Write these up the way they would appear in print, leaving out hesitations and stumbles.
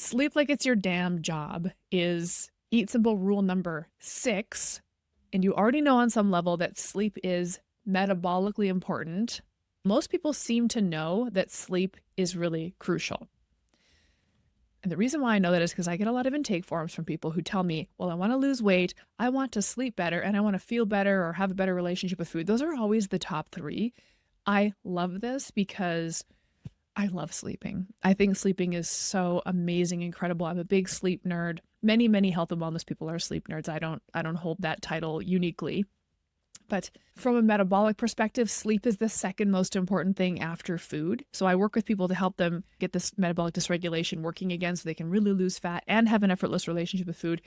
Sleep like it's your damn job is Eat Simple rule number 6. And you already know on some level that sleep is metabolically important. Most people seem to know that sleep is really crucial. And the reason why I know that is because I get a lot of intake forms from people who tell me, well, I want to lose weight, I want to sleep better, and I want to feel better or have a better relationship with food. Those are always the top 3. I love this because I love sleeping. I think sleeping is so amazing, incredible. I'm a big sleep nerd. Many health and wellness people are sleep nerds. I don't hold that title uniquely. But from a metabolic perspective, sleep is the second most important thing after food. So I work with people to help them get this metabolic dysregulation working again so they can really lose fat and have an effortless relationship with food.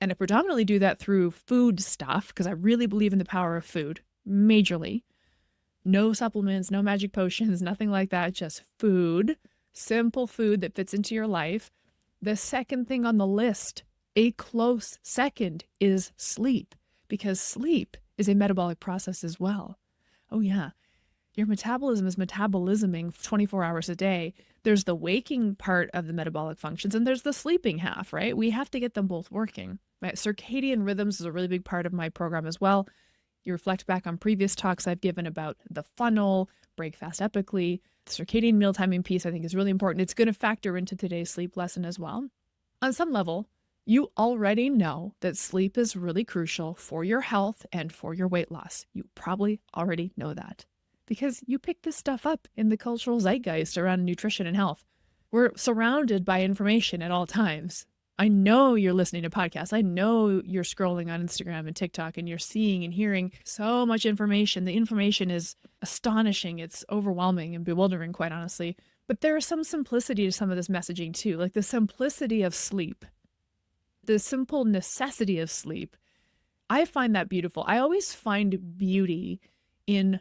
And I predominantly do that through food stuff because I really believe in the power of food, majorly. No supplements, no magic potions, nothing like that, just food, simple food that fits into your life. The second thing on the list, a close second, is sleep, because sleep is a metabolic process as well. Oh yeah, your metabolism is metabolisming 24 hours a day. There's the waking part of the metabolic functions and there's the sleeping half, right? We have to get them both working. Right? Circadian rhythms is a really big part of my program as well. You reflect back on previous talks I've given about the funnel, break fast epically. The circadian meal timing piece I think is really important. It's going to factor into today's sleep lesson as well. On some level, you already know that sleep is really crucial for your health and for your weight loss. You probably already know that because you pick this stuff up in the cultural zeitgeist around nutrition and health. We're surrounded by information at all times. I know you're listening to podcasts. I know you're scrolling on Instagram and TikTok and you're seeing and hearing so much information. The information is astonishing. It's overwhelming and bewildering, quite honestly. But there is some simplicity to some of this messaging too, like the simplicity of sleep, the simple necessity of sleep. I find that beautiful. I always find beauty in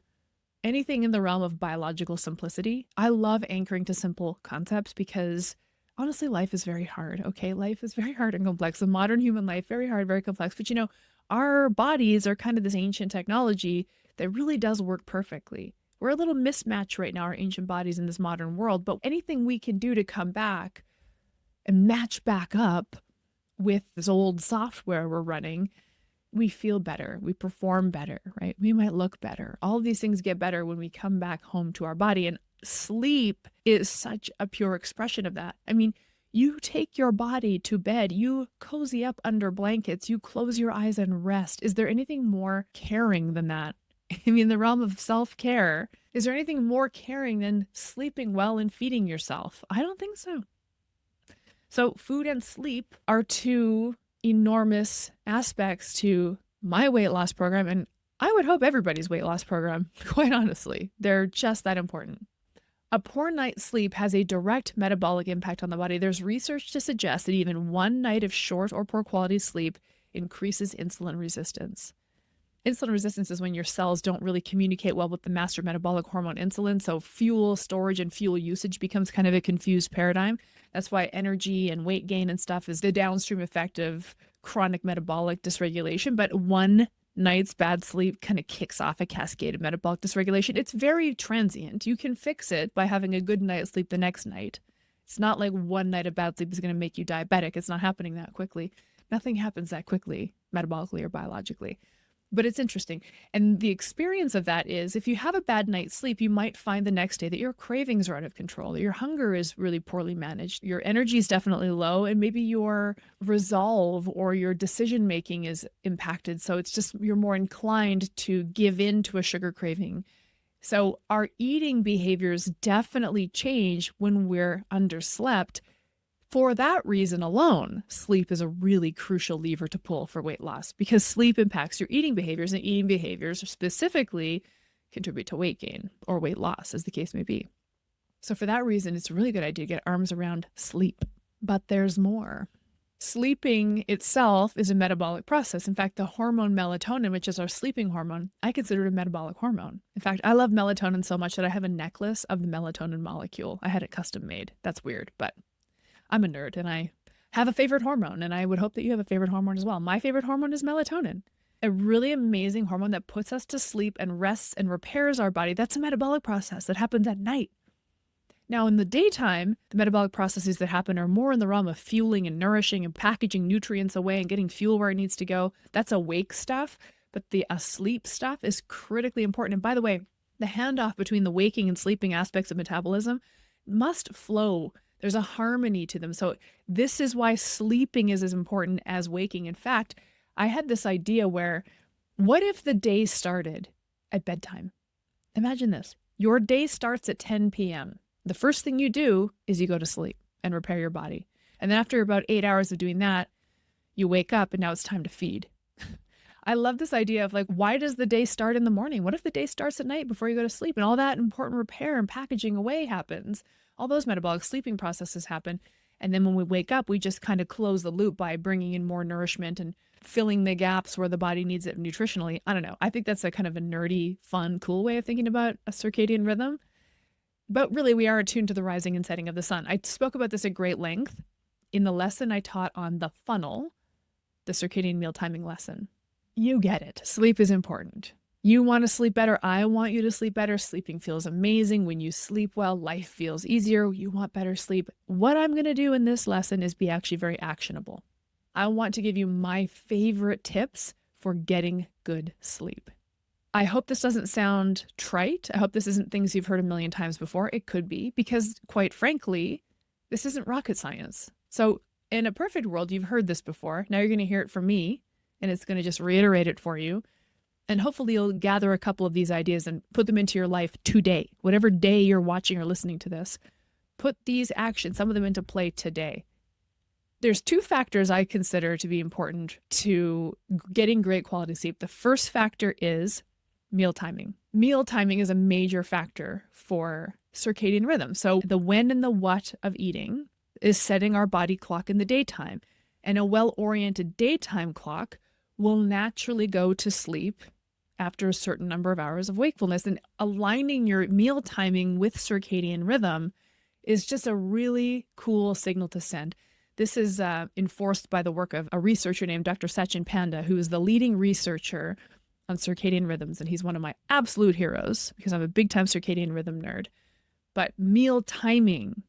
anything in the realm of biological simplicity. I love anchoring to simple concepts because honestly, life is very hard. Okay. Life is very hard and complex. The modern human life, very hard, very complex. But our bodies are kind of this ancient technology that really does work perfectly. We're a little mismatched right now, our ancient bodies in this modern world, but anything we can do to come back and match back up with this old software we're running, we feel better, we perform better, right? We might look better. All of these things get better when we come back home to our body. And sleep is such a pure expression of that. I mean, you take your body to bed, you cozy up under blankets, you close your eyes and rest. Is there anything more caring than that? I mean, the realm of self-care, is there anything more caring than sleeping well and feeding yourself? I don't think so. So food and sleep are 2 enormous aspects to my weight loss program, and I would hope everybody's weight loss program, quite honestly. They're just that important. A poor night's sleep has a direct metabolic impact on the body. There's research to suggest that even one night of short or poor quality sleep increases insulin resistance. Insulin resistance is when your cells don't really communicate well with the master metabolic hormone insulin. So fuel storage and fuel usage becomes kind of a confused paradigm. That's why energy and weight gain and stuff is the downstream effect of chronic metabolic dysregulation. But one night's bad sleep kind of kicks off a cascade of metabolic dysregulation. It's very transient. You can fix it by having a good night's sleep the next night. It's not like one night of bad sleep is going to make you diabetic. It's not happening that quickly. Nothing happens that quickly, metabolically or biologically. But it's interesting. And the experience of that is if you have a bad night's sleep, you might find the next day that your cravings are out of control, that your hunger is really poorly managed, your energy is definitely low, and maybe your resolve or your decision making is impacted. So it's just you're more inclined to give in to a sugar craving. So our eating behaviors definitely change when we're underslept. For that reason alone, sleep is a really crucial lever to pull for weight loss because sleep impacts your eating behaviors, and eating behaviors specifically contribute to weight gain or weight loss, as the case may be. So for that reason, it's a really good idea to get arms around sleep. But there's more. Sleeping itself is a metabolic process. In fact, the hormone melatonin, which is our sleeping hormone, I consider it a metabolic hormone. In fact, I love melatonin so much that I have a necklace of the melatonin molecule. I had it custom made. That's weird, but I'm a nerd and I have a favorite hormone, and I would hope that you have a favorite hormone as well. My favorite hormone is melatonin, a really amazing hormone that puts us to sleep and rests and repairs our body. That's a metabolic process that happens at night. Now, in the daytime, the metabolic processes that happen are more in the realm of fueling and nourishing and packaging nutrients away and getting fuel where it needs to go. That's awake stuff. But the asleep stuff is critically important. And by the way, the handoff between the waking and sleeping aspects of metabolism must flow. There's a harmony to them. So this is why sleeping is as important as waking. In fact, I had this idea where, what if the day started at bedtime? Imagine this. Your day starts at 10 p.m. The first thing you do is you go to sleep and repair your body. And then after about 8 hours of doing that, you wake up and now it's time to feed. I love this idea of like, why does the day start in the morning? What if the day starts at night before you go to sleep and all that important repair and packaging away happens? All those metabolic sleeping processes happen. And then when we wake up, we just kind of close the loop by bringing in more nourishment and filling the gaps where the body needs it nutritionally. I don't know. I think that's a kind of a nerdy, fun, cool way of thinking about a circadian rhythm. But really, we are attuned to the rising and setting of the sun. I spoke about this at great length in the lesson I taught on the funnel, the circadian meal timing lesson. You get it. Sleep is important. You want to sleep better. I want you to sleep better. Sleeping feels amazing. When you sleep well, life feels easier. You want better sleep. What I'm going to do in this lesson is be actually very actionable. I want to give you my favorite tips for getting good sleep. I hope this doesn't sound trite. I hope this isn't things you've heard a million times before. It could be, because quite frankly, this isn't rocket science. So in a perfect world, you've heard this before. Now you're going to hear it from me, and it's going to just reiterate it for you. And hopefully you'll gather a couple of these ideas and put them into your life today. Whatever day you're watching or listening to this, put these actions, some of them into play today. There's two factors I consider to be important to getting great quality sleep. The first factor is meal timing. Meal timing is a major factor for circadian rhythm. So the when and the what of eating is setting our body clock in the daytime. And a well-oriented daytime clock will naturally go to sleep after a certain number of hours of wakefulness. And aligning your meal timing with circadian rhythm is just a really cool signal to send. This is enforced by the work of a researcher named Dr. Sachin Panda, who is the leading researcher on circadian rhythms. And he's one of my absolute heroes because I'm a big-time circadian rhythm nerd. But meal timing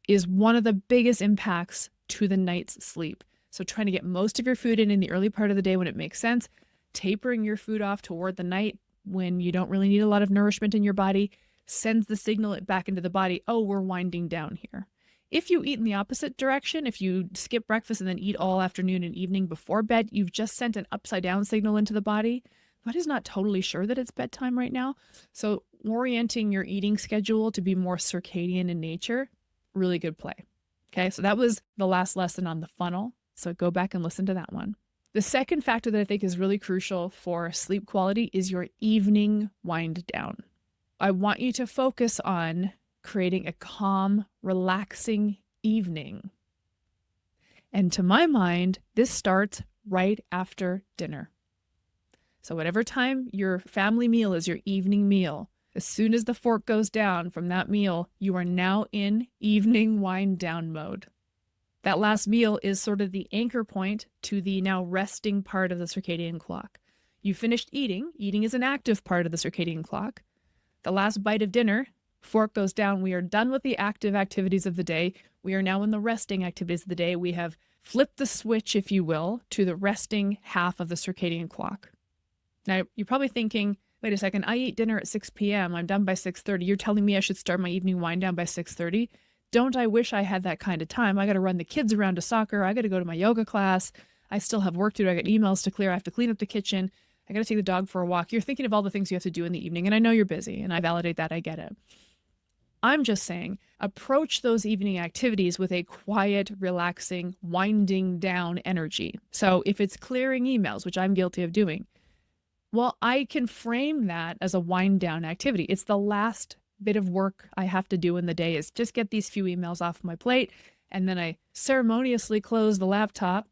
is one of the biggest impacts to the night's sleep. So trying to get most of your food in the early part of the day when it makes sense, tapering your food off toward the night when you don't really need a lot of nourishment in your body, sends the signal back into the body, oh, we're winding down here. If you eat in the opposite direction, if you skip breakfast and then eat all afternoon and evening before bed, you've just sent an upside down signal into the body. The body's not totally sure that it's bedtime right now. So orienting your eating schedule to be more circadian in nature, really good play. Okay, so that was the last lesson on the funnel. So go back and listen to that one. The second factor that I think is really crucial for sleep quality is your evening wind down. I want you to focus on creating a calm, relaxing evening. And to my mind, this starts right after dinner. So whatever time your family meal is, your evening meal, as soon as the fork goes down from that meal, you are now in evening wind down mode. That last meal is sort of the anchor point to the now resting part of the circadian clock. You finished eating. Eating is an active part of the circadian clock. The last bite of dinner, fork goes down. We are done with the active activities of the day. We are now in the resting activities of the day. We have flipped the switch, if you will, to the resting half of the circadian clock. Now, you're probably thinking, wait a second, I eat dinner at 6 p.m. I'm done by 6:30. You're telling me I should start my evening wind down by 6:30? Don't I wish I had that kind of time? I got to run the kids around to soccer. I got to go to my yoga class. I still have work to do. I got emails to clear. I have to clean up the kitchen. I got to take the dog for a walk. You're thinking of all the things you have to do in the evening. And I know you're busy and I validate that. I get it. I'm just saying, approach those evening activities with a quiet, relaxing, winding down energy. So if it's clearing emails, which I'm guilty of doing, well, I can frame that as a wind down activity. It's the last bit of work I have to do in the day is just get these few emails off my plate. And then I ceremoniously close the laptop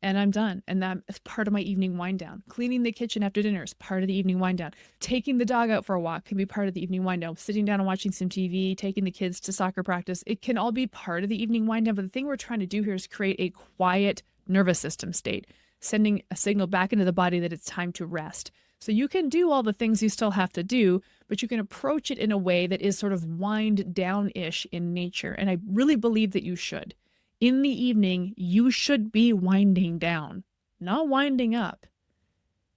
and I'm done. And that is part of my evening wind down. Cleaning the kitchen after dinner is part of the evening wind down. Taking the dog out for a walk can be part of the evening wind down. Sitting down and watching some TV, taking the kids to soccer practice, it can all be part of the evening wind down. But the thing we're trying to do here is create a quiet nervous system state, sending a signal back into the body that it's time to rest. So you can do all the things you still have to do, but you can approach it in a way that is sort of wind down-ish in nature. And I really believe that you should. In the evening, you should be winding down, not winding up.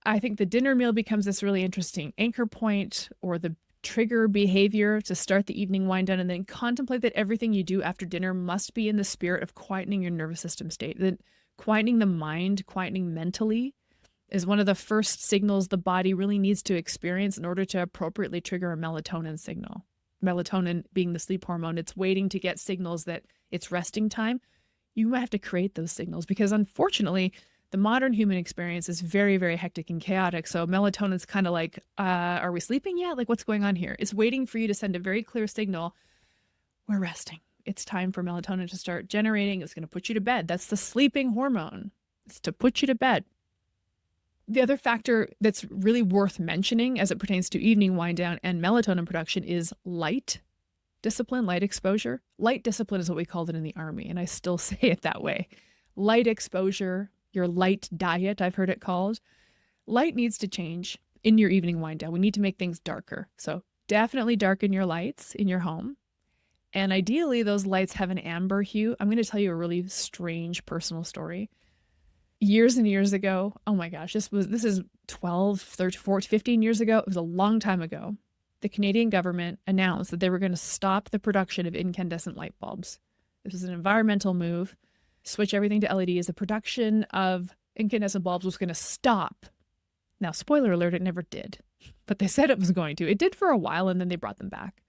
I think the dinner meal becomes this really interesting anchor point or the trigger behavior to start the evening wind down, and then contemplate that everything you do after dinner must be in the spirit of quietening your nervous system state. That quietening the mind, quietening mentally, is one of the first signals the body really needs to experience in order to appropriately trigger a melatonin signal. Melatonin being the sleep hormone, it's waiting to get signals that it's resting time. You have to create those signals because unfortunately, the modern human experience is very, very hectic and chaotic. So melatonin's kind of like, are we sleeping yet? Like, what's going on here? It's waiting for you to send a very clear signal. We're resting. It's time for melatonin to start generating. It's going to put you to bed. That's the sleeping hormone. It's to put you to bed. The other factor that's really worth mentioning as it pertains to evening wind down and melatonin production is light discipline, light exposure. Light discipline is what we called it in the Army, and I still say it that way. Light exposure, your light diet, I've heard it called. Light needs to change in your evening wind down. We need to make things darker. So definitely darken your lights in your home. And ideally, those lights have an amber hue. I'm going to tell you a really strange personal story. Years and years ago, oh my gosh, this is 12, 13, 14, 15 years ago. It was a long time ago. The Canadian government announced that they were going to stop the production of incandescent light bulbs. This was an environmental move. Switch everything to LEDs. The production of incandescent bulbs was going to stop. Now, spoiler alert, it never did. But they said it was going to. It did for a while, and then they brought them back.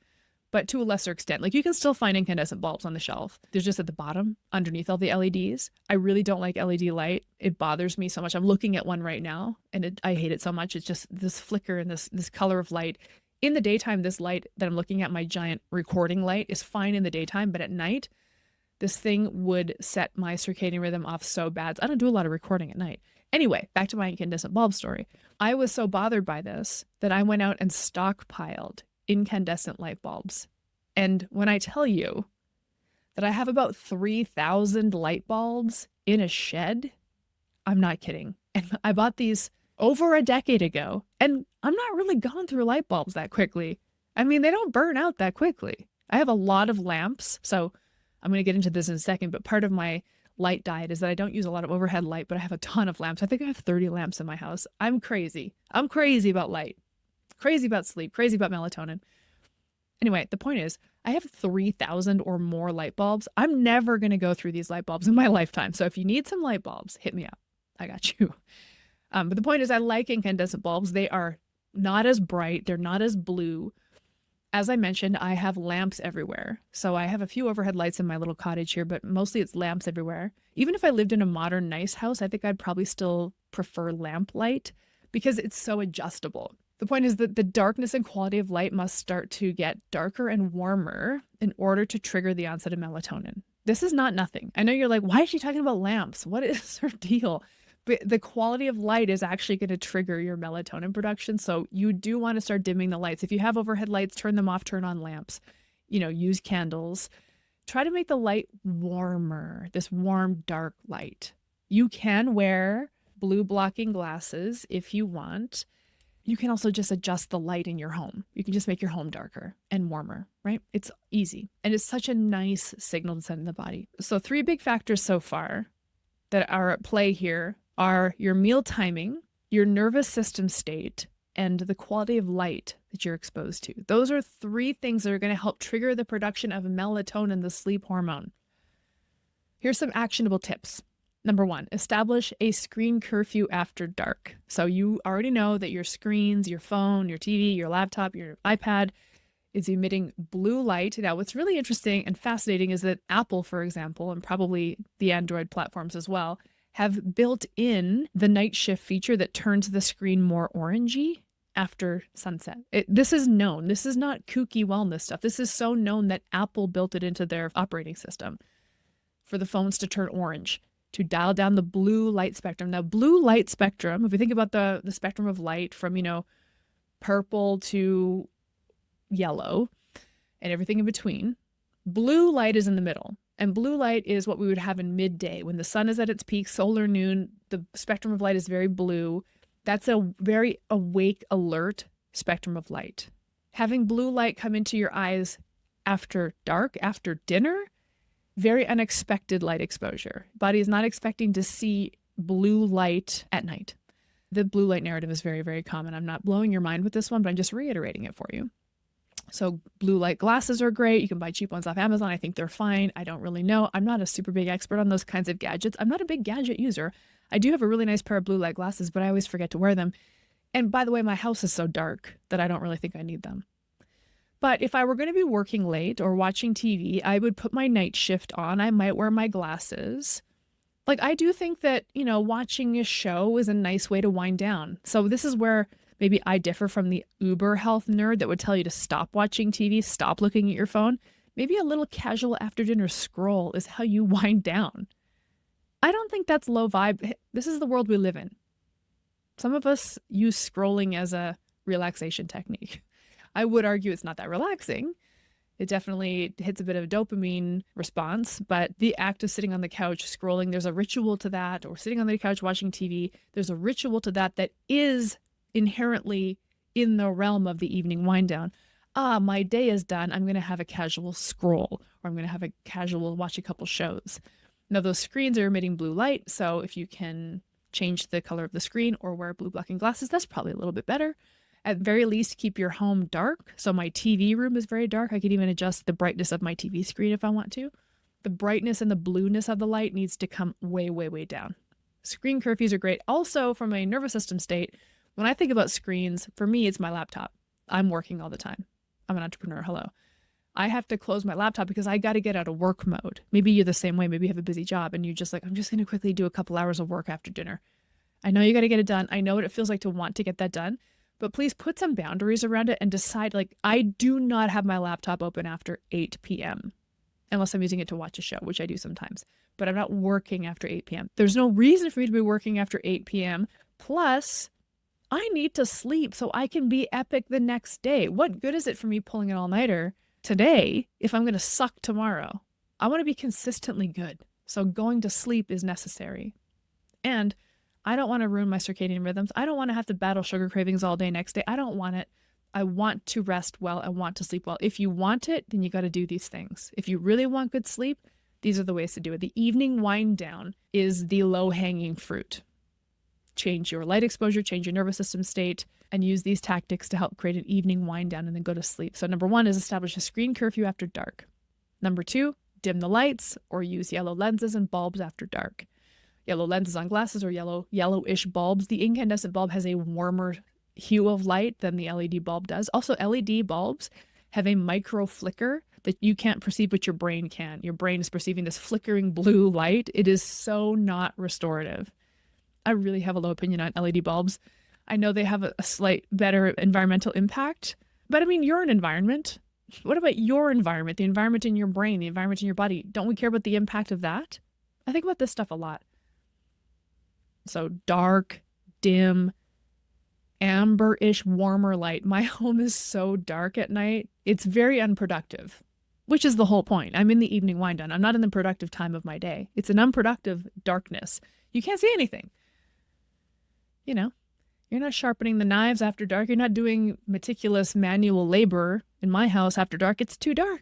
But to a lesser extent. Like, you can still find incandescent bulbs on the shelf. They're just at the bottom, underneath all the LEDs. I really don't like LED light. It bothers me so much. I'm looking at one right now, and I hate it so much. It's just this flicker and this color of light. In the daytime, this light that I'm looking at, my giant recording light, is fine in the daytime, but at night, this thing would set my circadian rhythm off so bad. I don't do a lot of recording at night. Anyway, back to my incandescent bulb story. I was so bothered by this that I went out and stockpiled incandescent light bulbs. And when I tell you that I have about 3,000 light bulbs in a shed, I'm not kidding. And I bought these over a decade ago, and I'm not really gone through light bulbs that quickly. I mean, they don't burn out that quickly. I have a lot of lamps, so I'm going to get into this in a second, but part of my light diet is that I don't use a lot of overhead light, but I have a ton of lamps. I think I have 30 lamps in my house. I'm crazy. I'm crazy about light, crazy about sleep, crazy about melatonin. Anyway, the point is, I have 3,000 or more light bulbs. I'm never going to go through these light bulbs in my lifetime. So if you need some light bulbs, hit me up. I got you. But the point is, I like incandescent bulbs. They are not as bright. They're not as blue. As I mentioned, I have lamps everywhere. So I have a few overhead lights in my little cottage here, but mostly it's lamps everywhere. Even if I lived in a modern, nice house, I think I'd probably still prefer lamp light because it's so adjustable. The point is that the darkness and quality of light must start to get darker and warmer in order to trigger the onset of melatonin. This is not nothing. I know you're like, why is she talking about lamps? What is her deal? But the quality of light is actually going to trigger your melatonin production. So you do want to start dimming the lights. If you have overhead lights, turn them off, turn on lamps, use candles. Try to make the light warmer, this warm, dark light. You can wear blue blocking glasses if you want. You can also just adjust the light in your home. You can just make your home darker and warmer, right? It's easy. And it's such a nice signal to send in the body. So 3 big factors so far that are at play here are your meal timing, your nervous system state, and the quality of light that you're exposed to. Those are 3 things that are going to help trigger the production of melatonin, the sleep hormone. Here's some actionable tips. Number 1, establish a screen curfew after dark. So you already know that your screens, your phone, your TV, your laptop, your iPad is emitting blue light. Now, what's really interesting and fascinating is that Apple, for example, and probably the Android platforms as well, have built in the night shift feature that turns the screen more orangey after sunset. This is known. This is not kooky wellness stuff. This is so known that Apple built it into their operating system for the phones to turn orange, to dial down the blue light spectrum. Now, blue light spectrum, if we think about the spectrum of light from, purple to yellow and everything in between, blue light is in the middle. And blue light is what we would have in midday when the sun is at its peak, solar noon, the spectrum of light is very blue. That's a very awake, alert spectrum of light. Having blue light come into your eyes after dark, after dinner, very unexpected light exposure. Body is not expecting to see blue light at night. The blue light narrative is very, very common. I'm not blowing your mind with this one, but I'm just reiterating it for you. So blue light glasses are great. You can buy cheap ones off Amazon. I think they're fine. I don't really know. I'm not a super big expert on those kinds of gadgets. I'm not a big gadget user. I do have a really nice pair of blue light glasses, but I always forget to wear them. And by the way, my house is so dark that I don't really think I need them. But if I were going to be working late or watching TV, I would put my night shift on. I might wear my glasses. Like, I do think that, watching a show is a nice way to wind down. So this is where maybe I differ from the uber health nerd that would tell you to stop watching TV, stop looking at your phone. Maybe a little casual after dinner scroll is how you wind down. I don't think that's low vibe. This is the world we live in. Some of us use scrolling as a relaxation technique. I would argue it's not that relaxing. It definitely hits a bit of a dopamine response, but the act of sitting on the couch scrolling, there's a ritual to that, or sitting on the couch watching TV, there's a ritual to that that is inherently in the realm of the evening wind down. My day is done. I'm going to have a casual scroll, or I'm going to have a casual watch a couple shows. Now, those screens are emitting blue light, so if you can change the color of the screen or wear blue blocking glasses, that's probably a little bit better. At very least, keep your home dark. So my TV room is very dark. I could even adjust the brightness of my TV screen if I want to. The brightness and the blueness of the light needs to come way, way, way down. Screen curfews are great. Also, from a nervous system state, when I think about screens, for me, it's my laptop. I'm working all the time. I'm an entrepreneur. Hello. I have to close my laptop because I got to get out of work mode. Maybe you're the same way. Maybe you have a busy job and you're just like, I'm just going to quickly do a couple hours of work after dinner. I know you got to get it done. I know what it feels like to want to get that done. But please put some boundaries around it and decide, like, I do not have my laptop open after 8 p.m. unless I'm using it to watch a show, which I do sometimes. But I'm not working after 8 p.m. There's no reason for me to be working after 8 p.m. Plus, I need to sleep so I can be epic the next day. What good is it for me pulling an all-nighter today if I'm going to suck tomorrow? I want to be consistently good. So going to sleep is necessary. And I don't want to ruin my circadian rhythms. I don't want to have to battle sugar cravings all day next day. I don't want it. I want to rest well. I want to sleep well. If you want it, then you got to do these things. If you really want good sleep, these are the ways to do it. The evening wind down is the low-hanging fruit. Change your light exposure, change your nervous system state, and use these tactics to help create an evening wind down and then go to sleep. So number 1 is establish a screen curfew after dark. Number 2, dim the lights or use yellow lenses and bulbs after dark. Yellow lenses on glasses or yellowish bulbs. The incandescent bulb has a warmer hue of light than the LED bulb does. Also, LED bulbs have a micro flicker that you can't perceive, but your brain can. Your brain is perceiving this flickering blue light. It is so not restorative. I really have a low opinion on LED bulbs. I know they have a slight better environmental impact, but I mean, you're an environment. What about your environment, the environment in your brain, the environment in your body? Don't we care about the impact of that? I think about this stuff a lot. So dark, dim, amber-ish, warmer light. My home is so dark at night. It's very unproductive, which is the whole point. I'm in the evening wind down. I'm not in the productive time of my day. It's an unproductive darkness. You can't see anything. You're not sharpening the knives after dark. You're not doing meticulous manual labor in my house after dark. It's too dark.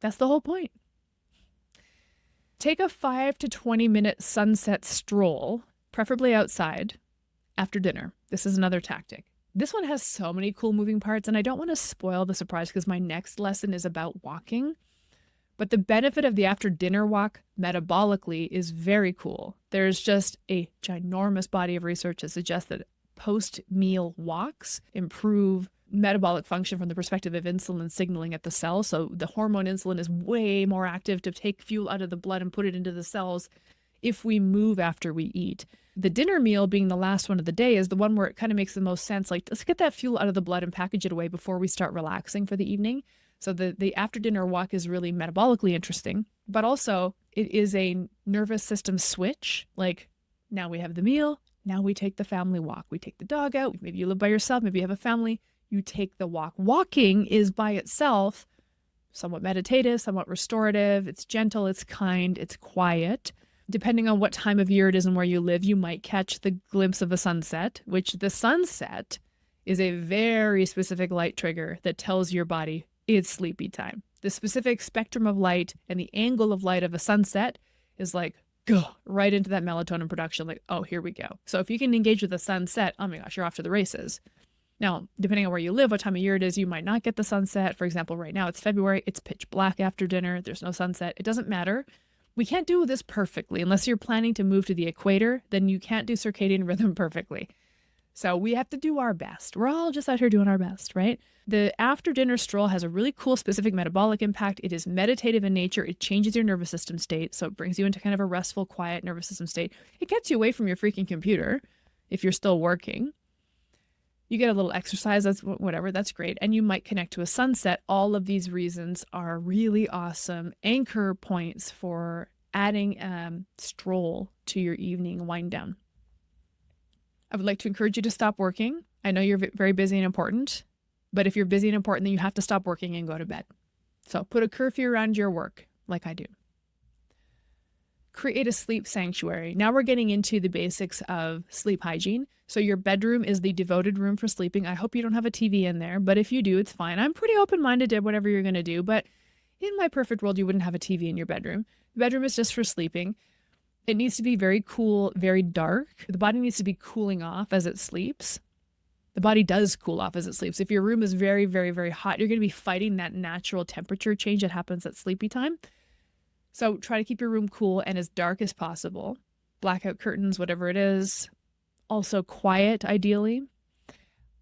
That's the whole point. Take a 5 to 20 minute sunset stroll, preferably outside, after dinner. This is another tactic. This one has so many cool moving parts, and I don't want to spoil the surprise because my next lesson is about walking. But the benefit of the after dinner walk metabolically is very cool. There's just a ginormous body of research that suggests that post-meal walks improve metabolic function from the perspective of insulin signaling at the cell. So the hormone insulin is way more active to take fuel out of the blood and put it into the cells if we move after we eat. The dinner meal, being the last one of the day, is the one where it kind of makes the most sense. Like, let's get that fuel out of the blood and package it away before we start relaxing for the evening. So the after dinner walk is really metabolically interesting, but also it is a nervous system switch. Like, now we have the meal, now we take the family walk. We take the dog out. Maybe you live by yourself, maybe you have a family, you take the walk. Walking is by itself somewhat meditative, somewhat restorative. It's gentle, it's kind, it's quiet. Depending on what time of year it is and where you live, you might catch the glimpse of a sunset, which the sunset is a very specific light trigger that tells your body it's sleepy time. The specific spectrum of light and the angle of light of a sunset is like, go right into that melatonin production. Like, oh, here we go. So if you can engage with the sunset, oh my gosh, you're off to the races. Now, depending on where you live, what time of year it is, you might not get the sunset. For example, right now it's February, it's pitch black after dinner, there's no sunset. It doesn't matter. We can't do this perfectly. Unless you're planning to move to the equator, then you can't do circadian rhythm perfectly. So we have to do our best. We're all just out here doing our best, right? The after dinner stroll has a really cool specific metabolic impact. It is meditative in nature. It changes your nervous system state. So it brings you into kind of a restful, quiet nervous system state. It gets you away from your freaking computer if you're still working. You get a little exercise, that's whatever, that's great. And you might connect to a sunset. All of these reasons are really awesome anchor points for adding stroll to your evening wind down. I would like to encourage you to stop working. I know you're very busy and important, but if you're busy and important, then you have to stop working and go to bed. So put a curfew around your work, like I do. Create a sleep sanctuary. Now we're getting into the basics of sleep hygiene. So your bedroom is the devoted room for sleeping. I hope you don't have a TV in there, but if you do, it's fine. I'm pretty open-minded to whatever you're going to do, but in my perfect world, you wouldn't have a TV in your bedroom. The bedroom is just for sleeping. It needs to be very cool, very dark. The body needs to be cooling off as it sleeps. The body does cool off as it sleeps. If your room is very, very, very hot, you're going to be fighting that natural temperature change that happens at sleepy time. So try to keep your room cool and as dark as possible. Blackout curtains, whatever it is. Also quiet, ideally.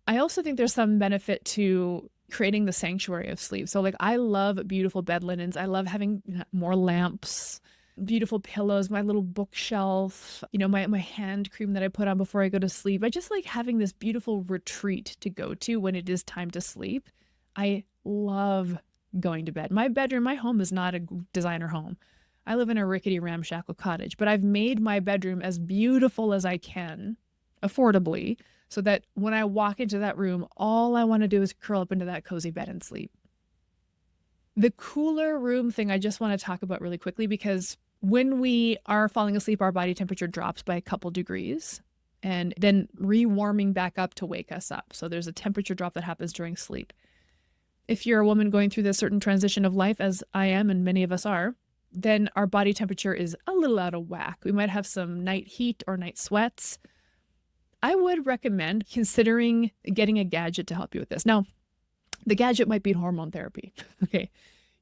I also think there's some benefit to creating the sanctuary of sleep. So like I love beautiful bed linens. I love having more lamps, beautiful pillows, my little bookshelf, my hand cream that I put on before I go to sleep. I just like having this beautiful retreat to go to when it is time to sleep. I love going to bed. My bedroom, my home is not a designer home. I live in a rickety ramshackle cottage, but I've made my bedroom as beautiful as I can, affordably, so that when I walk into that room, all I want to do is curl up into that cozy bed and sleep. The cooler room thing I just want to talk about really quickly, because when we are falling asleep, our body temperature drops by a couple degrees and then rewarming back up to wake us up. So there's a temperature drop that happens during sleep. If you're a woman going through this certain transition of life, as I am and many of us are, then our body temperature is a little out of whack. We might have some night heat or night sweats. I would recommend considering getting a gadget to help you with this. Now, the gadget might be hormone therapy. Okay.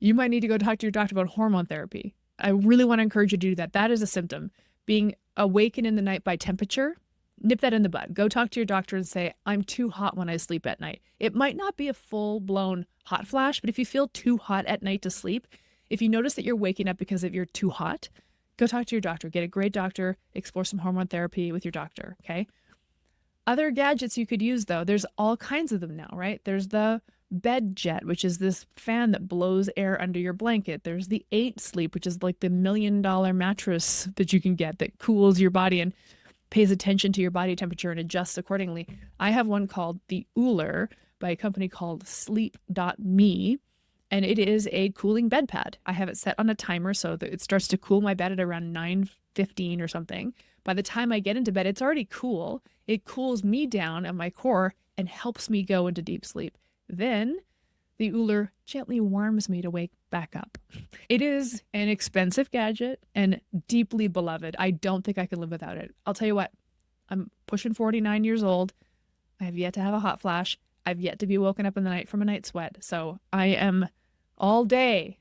You might need to go talk to your doctor about hormone therapy. I really want to encourage you to do that. That is a symptom. Being awakened in the night by temperature, nip that in the bud. Go talk to your doctor and say, I'm too hot when I sleep at night. It might not be a full-blown hot flash, but if you feel too hot at night to sleep, if you notice that you're waking up because you're too hot, go talk to your doctor. Get a great doctor. Explore some hormone therapy with your doctor, okay? Other gadgets you could use, though, there's all kinds of them now, right? There's the bed jet, which is this fan that blows air under your blanket. There's the 8 Sleep, which is like the $1 million mattress that you can get that cools your body and pays attention to your body temperature and adjusts accordingly. I have one called the Ooler by a company called sleep.me, and it is a cooling bed pad. I have it set on a timer so that it starts to cool my bed at around 9:15 or something. By the time I get into bed, it's already cool. It cools me down at my core and helps me go into deep sleep. Then the Ooler gently warms me to wake back up. It is an expensive gadget and deeply beloved. I don't think I could live without it. I'll tell you what, I'm pushing 49 years old. I have yet to have a hot flash. I've yet to be woken up in the night from a night sweat. So I am all day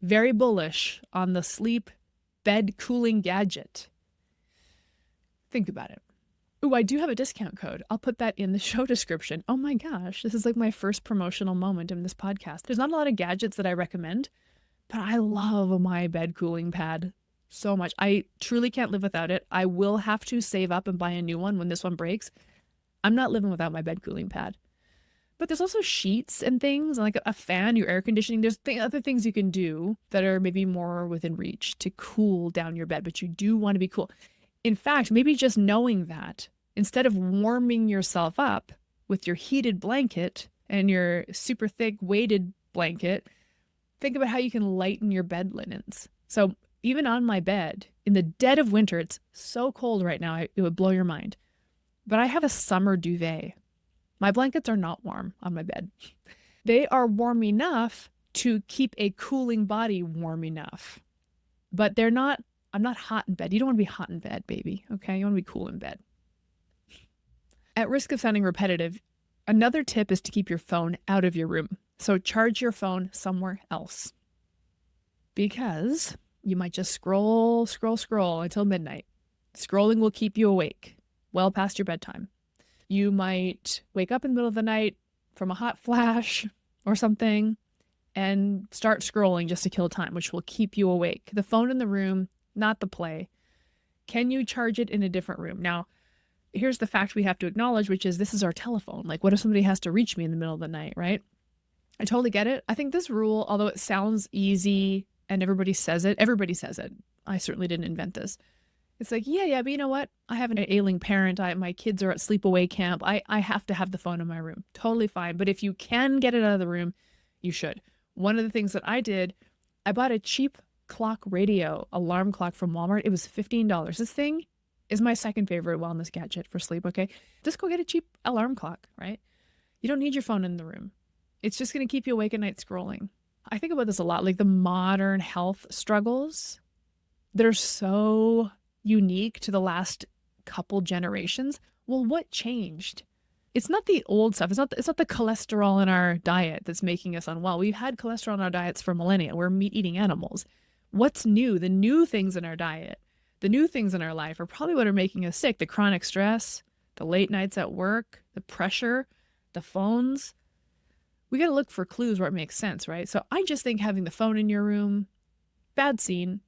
very bullish on the sleep bed cooling gadget. Think about it. Ooh, I do have a discount code. I'll put that in the show description. Oh my gosh, this is like my first promotional moment in this podcast. There's not a lot of gadgets that I recommend, but I love my bed cooling pad so much. I truly can't live without it. I will have to save up and buy a new one when this one breaks. I'm not living without my bed cooling pad. But there's also sheets and things, like a fan, your air conditioning. There's other things you can do that are maybe more within reach to cool down your bed, but you do want to be cool. In fact, maybe just knowing that, instead of warming yourself up with your heated blanket and your super thick weighted blanket, think about how you can lighten your bed linens. So even on my bed, In the dead of winter, it's so cold right now, it would blow your mind. But I have a summer duvet. My blankets are not warm on my bed. They are warm enough to keep a cooling body warm enough. But I'm not hot in bed. You don't want to be hot in bed, baby. Okay? You want to be cool in bed. At risk of sounding repetitive, another tip is to keep your phone out of your room. So charge your phone somewhere else. Because you might just scroll until midnight. Scrolling will keep you awake well past your bedtime. You might wake up in the middle of the night from a hot flash or something and start scrolling just to kill time, which will keep you awake. The phone in the room, not the play. Can you charge it in a different room? Now, here's the fact we have to acknowledge, which is this is our telephone. Like, what if somebody has to reach me in the middle of the night, right? I totally get it. I think this rule, although it sounds easy and everybody says it. I certainly didn't invent this. It's like, yeah, but you know what? I have an ailing parent. My kids are at sleepaway camp. I have to have the phone in my room. Totally fine. But if you can get it out of the room, you should. One of the things that I did, I bought a cheap clock radio alarm clock from Walmart. It was $15. This thing is my second favorite wellness gadget for sleep, okay? Just go get a cheap alarm clock, right? You don't need your phone in the room. It's just going to keep you awake at night scrolling. I think about this a lot, like the modern health struggles. They're so unique to the last couple generations. Well, what changed? It's not the old stuff. It's not the cholesterol in our diet that's making us unwell. We've had cholesterol in our diets for millennia. We're meat-eating animals. What's new? The new things in our diet, the new things in our life are probably what are making us sick. The chronic stress, the late nights at work, the pressure, the phones. We got to look for clues where it makes sense, right? So I just think having the phone in your room, bad scene.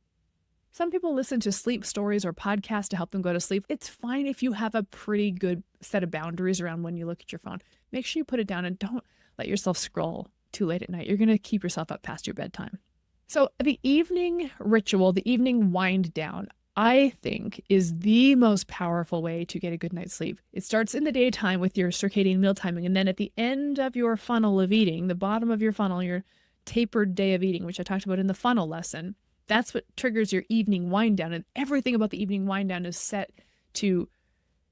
Some people listen to sleep stories or podcasts to help them go to sleep. It's fine if you have a pretty good set of boundaries around when you look at your phone. Make sure you put it down and don't let yourself scroll too late at night. You're going to keep yourself up past your bedtime. So the evening ritual, the evening wind down, I think is the most powerful way to get a good night's sleep. It starts in the daytime with your circadian meal timing. And then at the end of your funnel of eating, the bottom of your funnel, your tapered day of eating, which I talked about in the funnel lesson, that's what triggers your evening wind down. And everything about the evening wind down is set to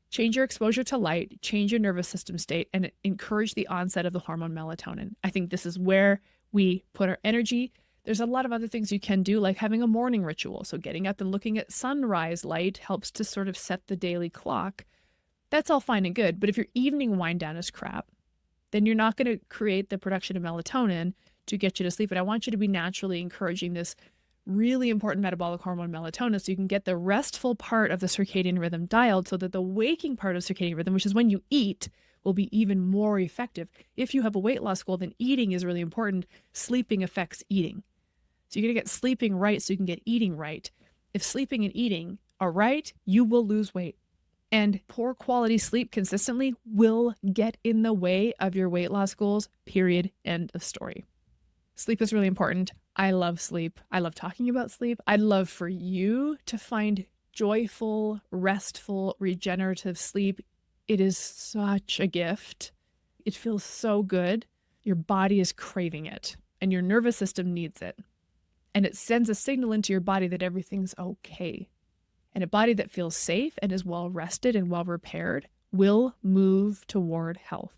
change your exposure to light, change your nervous system state, and encourage the onset of the hormone melatonin. I think this is where we put our energy. There's a lot of other things you can do, like having a morning ritual. So getting up and looking at sunrise light helps to sort of set the daily clock. That's all fine and good. But if your evening wind down is crap, then you're not going to create the production of melatonin to get you to sleep. And I want you to be naturally encouraging this really important metabolic hormone melatonin so you can get the restful part of the circadian rhythm dialed so that the waking part of circadian rhythm, which is when you eat, will be even more effective. If you have a weight loss goal, then eating is really important. Sleeping affects eating. So you're going to get sleeping right so you can get eating right. If sleeping and eating are right, you will lose weight. And poor quality sleep consistently will get in the way of your weight loss goals, period, end of story. Sleep is really important. I love sleep. I love talking about sleep. I'd love for you to find joyful, restful, regenerative sleep. It is such a gift. It feels so good. Your body is craving it, and your nervous system needs it. And it sends a signal into your body that everything's okay. And a body that feels safe and is well rested and well repaired will move toward health.